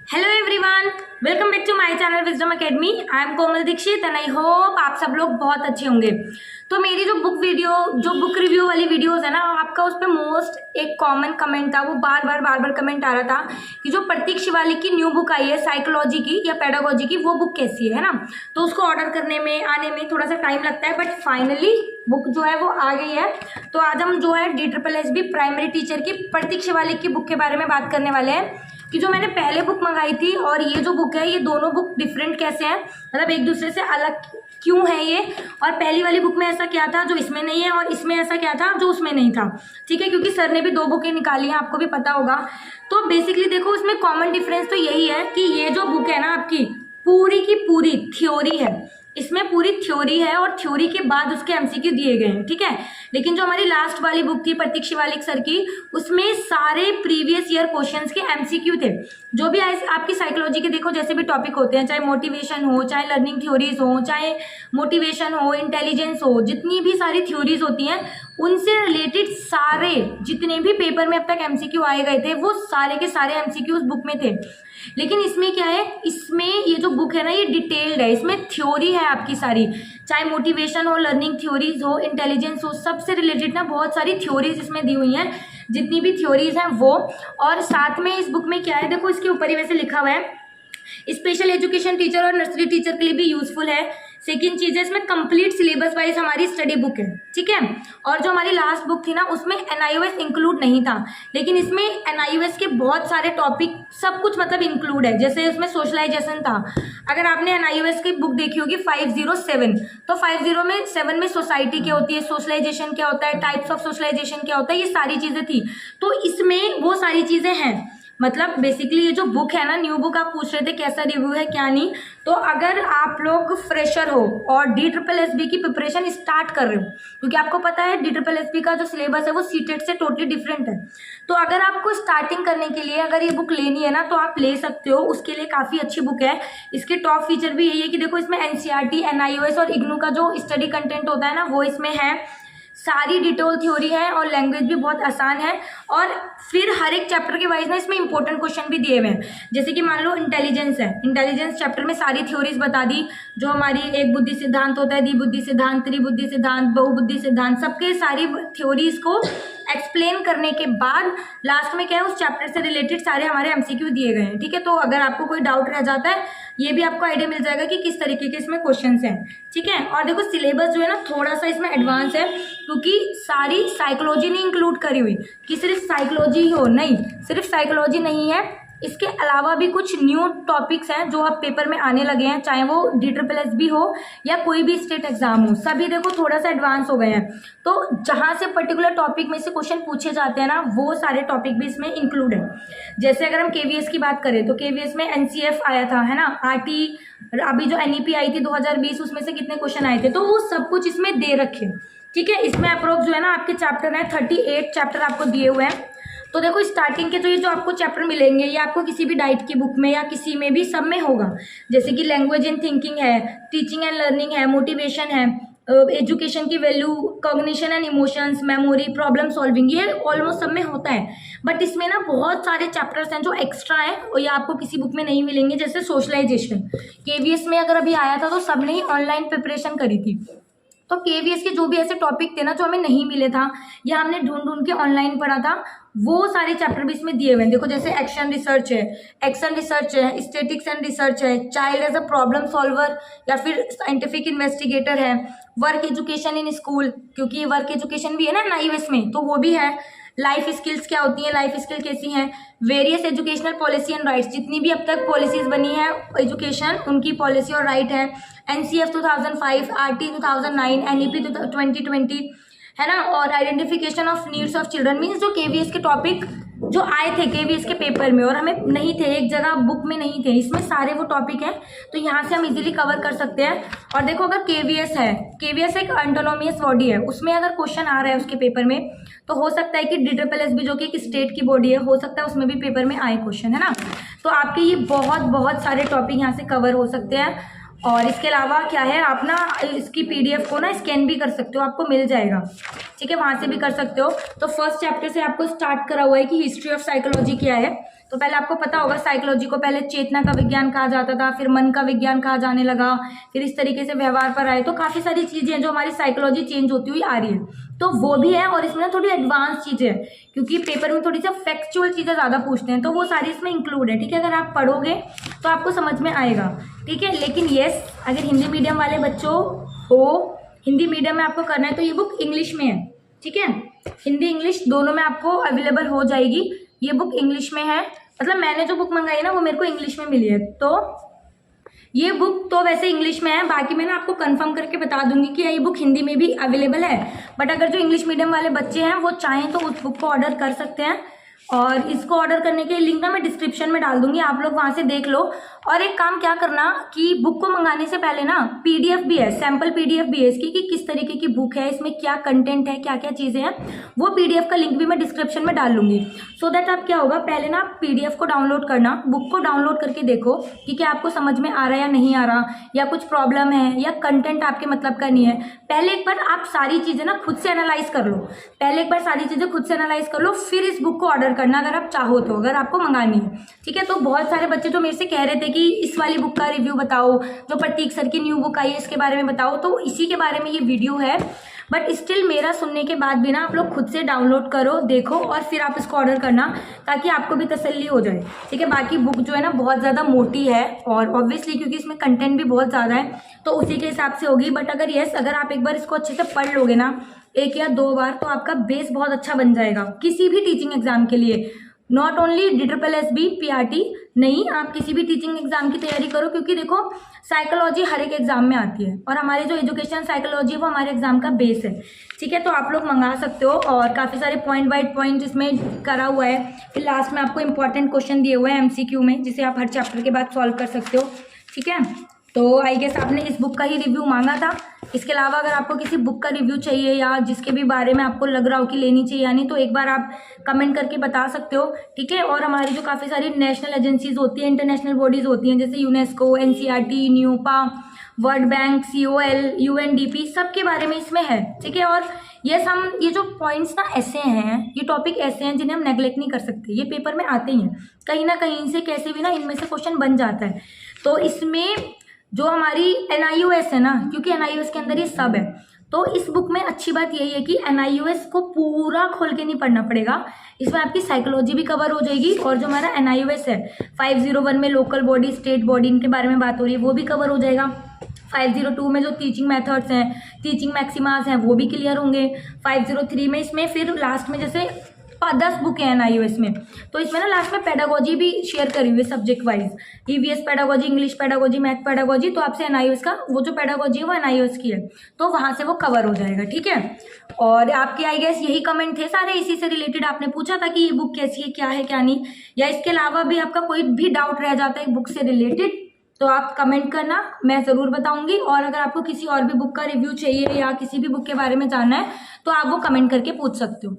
Hello everyone, welcome back to my channel wisdom academy. I am Komal Dikshit and I hope आप सब लोग बहुत अच्छे होंगे। तो मेरी जो बुक रिव्यू वाली वीडियोस है ना, आपका उस पर मोस्ट एक कॉमन कमेंट था, वो बार बार कमेंट आ रहा था कि जो प्रतीक शिवालिक की न्यू बुक आई है साइकोलॉजी की या पेडागोजी की, वो बुक कैसी है ना। तो उसको ऑर्डर करने में आने में थोड़ा सा टाइम लगता है, बट फाइनली बुक जो है वो आ गई है। तो आज हम जो है DSSB प्राइमरी टीचर की प्रतीक शिवालिक की बुक के बारे में बात करने वाले हैं कि जो मैंने पहले बुक मंगाई थी और ये जो बुक है, ये दोनों बुक डिफरेंट कैसे हैं, मतलब एक दूसरे से अलग क्यों है ये, और पहली वाली बुक में ऐसा क्या था जो इसमें नहीं है और इसमें ऐसा क्या था जो उसमें नहीं था। ठीक है, क्योंकि सर ने भी दो बुकें निकाली हैं, आपको भी पता होगा। तो बेसिकली देखो, उसमें कॉमन डिफरेंस तो यही है कि ये जो बुक है ना आपकी, पूरी की पूरी थ्योरी है। इसमें पूरी थ्योरी है और थ्योरी के बाद उसके MCQ दिए गए हैं। ठीक है, लेकिन जो हमारी लास्ट वाली बुक थी प्रतीक शिवालिक सर की, उसमें सारे प्रीवियस ईयर क्वेश्चंस के MCQ थे। जो भी आपकी साइकोलॉजी के देखो जैसे भी टॉपिक होते हैं, चाहे मोटिवेशन हो, चाहे लर्निंग थ्योरीज हो, चाहे मोटिवेशन हो, इंटेलिजेंस हो, जितनी भी सारी थ्योरीज होती हैं उनसे रिलेटेड सारे जितने भी पेपर में अब तक MCQ आए गए थे, वो सारे के सारे MCQ उस बुक में थे। लेकिन इसमें क्या है, इसमें ये जो बुक है ना, ये डिटेल्ड है, इसमें थ्योरी है आपकी सारी, चाहे मोटिवेशन हो, लर्निंग थ्योरीज हो, इंटेलिजेंस हो, सबसे रिलेटेड ना बहुत सारी थ्योरीज इसमें दी हुई हैं, जितनी भी थ्योरीज हैं वो। और साथ में इस बुक में क्या है, देखो इसके ऊपर ही वैसे लिखा हुआ है, स्पेशल एजुकेशन टीचर और नर्सरी टीचर के लिए भी यूजफुल है। सेकंड चीज है, इसमें कंप्लीट सिलेबस वाइज हमारी स्टडी बुक है। ठीक है, और जो हमारी लास्ट बुक थी ना, उसमें NIOS इंक्लूड नहीं था, लेकिन इसमें NIOS के बहुत सारे टॉपिक सब कुछ मतलब इंक्लूड है। जैसे उसमें सोशलाइजेशन था, अगर आपने NIOS की बुक देखी होगी 507, तो 507 में सोसाइटी क्या होती है, सोशलाइजेशन क्या होता है, टाइप्स ऑफ सोशलाइजेशन क्या होता है, ये सारी चीजें थी। तो इसमें वो सारी चीजें हैं। मतलब बेसिकली ये जो बुक है ना, न्यू बुक, आप पूछ रहे थे कैसा रिव्यू है क्या नहीं, तो अगर आप लोग फ्रेशर हो और DSSB की प्रिपरेशन स्टार्ट कर रहे हो, क्योंकि आपको पता है DSSB का जो सिलेबस है वो सीटेट से टोटली डिफरेंट है, तो अगर आपको स्टार्टिंग करने के लिए अगर ये बुक लेनी है ना, तो आप ले सकते हो। उसके लिए काफ़ी अच्छी बुक है। इसके टॉप फीचर भी यही है कि देखो, इसमें NCERT, NIOS और IGNOU का जो स्टडी कंटेंट होता है ना, वो इसमें है। सारी डिटेल थ्योरी है और लैंग्वेज भी बहुत आसान है। और फिर हर एक चैप्टर के वाइज ना इसमें इंपॉर्टेंट क्वेश्चन भी दिए हुए हैं। जैसे कि मान लो इंटेलिजेंस है, इंटेलिजेंस चैप्टर में सारी थ्योरीज बता दी, जो हमारी एक बुद्धि सिद्धांत होता है, द्विबुद्धि सिद्धांत, त्रिबुद्धि सिद्धांत, बहुबुद्धि सिद्धांत, सबके सारी थ्योरीज को एक्सप्लेन करने के बाद लास्ट में क्या है, उस चैप्टर से रिलेटेड सारे हमारे MCQ दिए गए हैं। ठीक है, तो अगर आपको कोई डाउट रह जाता है, ये भी आपको आइडिया मिल जाएगा कि किस तरीके के इसमें क्वेश्चंस हैं। ठीक है, और देखो सिलेबस जो है ना, थोड़ा सा इसमें एडवांस है, क्योंकि सारी साइकोलॉजी नहीं इंक्लूड करी हुई कि सिर्फ साइकोलॉजी हो, नहीं, सिर्फ साइकोलॉजी नहीं है, इसके अलावा भी कुछ न्यू टॉपिक्स हैं जो अब पेपर में आने लगे हैं, चाहे वो DSSB हो या कोई भी स्टेट एग्जाम हो, सभी देखो थोड़ा सा एडवांस हो गए हैं। तो जहाँ से पर्टिकुलर टॉपिक में से क्वेश्चन पूछे जाते हैं ना, वो सारे टॉपिक भी इसमें इंक्लूड है। जैसे अगर हम KVS की बात करें, तो KVS में NCF आया था, है ना, RT, अभी जो NEP आई थी 2020, उसमें से कितने क्वेश्चन आए थे, तो वो सब कुछ इसमें दे रखे। ठीक है, इसमें अप्रोक्स जो है ना आपके चैप्टर है 38 चैप्टर आपको दिए हुए हैं। तो देखो स्टार्टिंग के तो ये जो आपको चैप्टर मिलेंगे, ये आपको किसी भी डाइट की बुक में या किसी में भी सब में होगा। जैसे कि लैंग्वेज एंड थिंकिंग है, टीचिंग एंड लर्निंग है, मोटिवेशन है, एजुकेशन की value, cognition and emotions, memory, problem solving, ये ऑलमोस्ट सब में होता है। बट इसमें ना बहुत सारे चैप्टर्स हैं जो एक्स्ट्रा हैं और ये आपको किसी बुक में नहीं मिलेंगे। जैसे सोशलाइजेशन KVS में अगर अभी आया था, तो सबने ही ऑनलाइन प्रिपरेशन करी थी, तो KVS के जो भी ऐसे टॉपिक थे ना जो हमें नहीं मिले था या हमने ढूंढ के ऑनलाइन पढ़ा था, वो सारे चैप्टर भी इसमें दिए हुए हैं। देखो जैसे एक्शन रिसर्च है, स्टेटिक्स एंड रिसर्च है, child as a problem solver या फिर साइंटिफिक इन्वेस्टिगेटर है, वर्क एजुकेशन इन स्कूल, क्योंकि वर्क एजुकेशन भी है ना NIOS में, तो वो भी है। लाइफ स्किल्स क्या होती हैं, लाइफ स्किल कैसी हैं, various educational policy and rights, जितनी भी अब तक पॉलिसीज बनी है एजुकेशन, उनकी पॉलिसी और राइट है। NCF 2005, RT 2009, NEP 2020, है ना, और identification of needs of children, means जो KVS के टॉपिक जो आए थे KVS के पेपर में और हमें नहीं थे, एक जगह बुक में नहीं थे, इसमें सारे वो टॉपिक हैं, तो यहाँ से हम इजीली कवर कर सकते हैं। और देखो अगर KVS है, KVS एक ऑटोनोमियस बॉडी है, उसमें अगर क्वेश्चन आ रहा है उसके पेपर में, तो हो सकता है कि DSSB जो कि एक स्टेट की बॉडी है, हो सकता है उसमें भी पेपर में आए क्वेश्चन, है ना। तो आपके ये बहुत सारे टॉपिक यहाँ से कवर हो सकते हैं। और इसके अलावा क्या है, आप ना इसकी PDF को ना स्कैन भी कर सकते हो, आपको मिल जाएगा। ठीक है, वहाँ से भी कर सकते हो। तो फर्स्ट चैप्टर से आपको स्टार्ट करा हुआ है कि हिस्ट्री ऑफ साइकोलॉजी क्या है। तो पहले आपको पता होगा साइकोलॉजी को पहले चेतना का विज्ञान कहा जाता था, फिर मन का विज्ञान कहा जाने लगा, फिर इस तरीके से व्यवहार पर आए। तो काफ़ी सारी चीज़ें हैं जो हमारी साइकोलॉजी चेंज होती हुई आ रही है, तो वो भी है। और इसमें ना थोड़ी एडवांस चीज़ें हैं, क्योंकि पेपर में थोड़ी सी फैक्चुअल चीज़ें ज़्यादा पूछते हैं, तो वो सारी इसमें इंक्लूड है। ठीक है, अगर आप पढ़ोगे तो आपको समझ में आएगा। ठीक है, लेकिन येस, अगर हिंदी मीडियम वाले बच्चों हो, हिंदी मीडियम में आपको करना है तो ये बुक इंग्लिश में है। ठीक है, हिंदी इंग्लिश दोनों में आपको अवेलेबल हो जाएगी। ये बुक इंग्लिश में है, मतलब मैंने जो बुक मंगाई ना वो मेरे को इंग्लिश में मिली है। तो ये बुक तो वैसे इंग्लिश में है, बाकी मैं ना आपको कंफर्म करके बता दूंगी कि ये बुक हिंदी में भी अवेलेबल है। बट अगर जो इंग्लिश मीडियम वाले बच्चे हैं वो चाहें तो उस बुक को ऑर्डर कर सकते हैं, और इसको ऑर्डर करने के लिंक ना मैं डिस्क्रिप्शन में डाल दूंगी, आप लोग वहां से देख लो। और एक काम क्या करना कि बुक को मंगाने से पहले ना पीडीएफ भी है, सैम्पल पीडीएफ भी है इसकी कि किस तरीके की बुक है, इसमें क्या कंटेंट है, क्या क्या चीज़ें हैं, वो पीडीएफ का लिंक भी मैं डिस्क्रिप्शन में डाल लूंगी। सो दैट आप क्या होगा, पहले ना आप पीडीएफ को डाउनलोड करना, बुक को डाउनलोड करके देखो कि क्या आपको समझ में आ रहा है या नहीं आ रहा, या कुछ प्रॉब्लम है या कंटेंट आपके मतलब का नहीं है। पहले एक बार आप सारी चीज़ें ना खुद से एनालाइज कर लो, पहले एक बार सारी चीज़ें खुद से एनालाइज कर लो, फिर इस बुक को ऑर्डर करना अगर आप चाहो तो, अगर आपको मंगानी है। ठीक है, तो बहुत सारे बच्चे जो मेरे से कह रहे थे कि इस वाली बुक का रिव्यू बताओ, जो प्रतीक सर की न्यू बुक आई है इसके बारे में बताओ, तो इसी के बारे में ये वीडियो है। बट स्टिल मेरा सुनने के बाद भी ना आप लोग खुद से डाउनलोड करो, देखो, और फिर आप इसको ऑर्डर करना ताकि आपको भी तसल्ली हो जाए। ठीक है, बाकी बुक जो है ना बहुत ज़्यादा मोटी है, और ऑब्वियसली क्योंकि इसमें कंटेंट भी बहुत ज़्यादा है तो उसी के हिसाब से होगी। बट अगर यस, अगर आप एक बार इसको अच्छे से पढ़ लोगे ना, एक या दो बार, तो आपका बेस बहुत अच्छा बन जाएगा किसी भी टीचिंग एग्जाम के लिए। नॉट ओनली DSSB PRT नहीं, आप किसी भी टीचिंग एग्जाम की तैयारी करो, क्योंकि देखो साइकोलॉजी हर एक एग्जाम में आती है, और हमारे जो एजुकेशन साइकोलॉजी है वो हमारे एग्जाम का बेस है। ठीक है, तो आप लोग मंगा सकते हो, और काफ़ी सारे पॉइंट बाय पॉइंट इसमें करा हुआ है। फिर लास्ट में आपको इंपॉर्टेंट क्वेश्चन दिए हुए हैं MCQ में, जिसे आप हर चैप्टर के बाद सॉल्व कर सकते हो। ठीक है, तो आई गेस आपने इस बुक का ही रिव्यू मांगा था। इसके अलावा अगर आपको किसी बुक का रिव्यू चाहिए या जिसके भी बारे में आपको लग रहा हो कि लेनी चाहिए यानी, तो एक बार आप कमेंट करके बता सकते हो। ठीक है, और हमारी जो काफ़ी सारी नेशनल एजेंसीज होती हैं, इंटरनेशनल बॉडीज़ होती हैं, जैसे UNESCO, NCERT, NUEPA, world bank, COL, UNDP, सबके बारे में इसमें है। ठीक है, और ये जो पॉइंट्स ना ऐसे हैं, ये टॉपिक ऐसे हैं जिन्हें हम नेगलेक्ट नहीं कर सकते, ये पेपर में आते ही हैं, कहीं ना कहीं से कैसे भी ना इनमें से क्वेश्चन बन जाता है। तो इसमें जो हमारी NIOS है ना, क्योंकि NIOS के अंदर ये सब है, तो इस बुक में अच्छी बात यही है कि NIOS को पूरा खोल के नहीं पढ़ना पड़ेगा, इसमें आपकी साइकोलॉजी भी कवर हो जाएगी, और जो हमारा NIOS है 501 में लोकल बॉडी, स्टेट बॉडी, इनके बारे में बात हो रही है, वो भी कवर हो जाएगा। 502 में जो टीचिंग मेथड्स हैं, टीचिंग मैक्सिमास हैं, वो भी क्लियर होंगे। 503 में इसमें फिर लास्ट में जैसे 10 बुक है NIOS में, तो इसमें ना लास्ट में पेडागोजी भी शेयर करी हुई है subject wise, EVS pedagogy, English pedagogy, math pedagogy. तो आपसे NIOS का वो जो पेडागोजी है वो NIOS की है, तो वहाँ से वो कवर हो जाएगा। ठीक है, और आपके आई गेस यही कमेंट थे सारे, इसी से रिलेटेड आपने पूछा था कि ये बुक कैसी है, क्या है क्या नहीं, या इसके अलावा भी आपका कोई भी डाउट रह जाता है बुक से रिलेटेड तो आप कमेंट करना, मैं ज़रूर बताऊंगी। और अगर आपको किसी और भी बुक का रिव्यू चाहिए या किसी भी बुक के बारे में जानना है तो आप वो कमेंट करके पूछ सकते हो।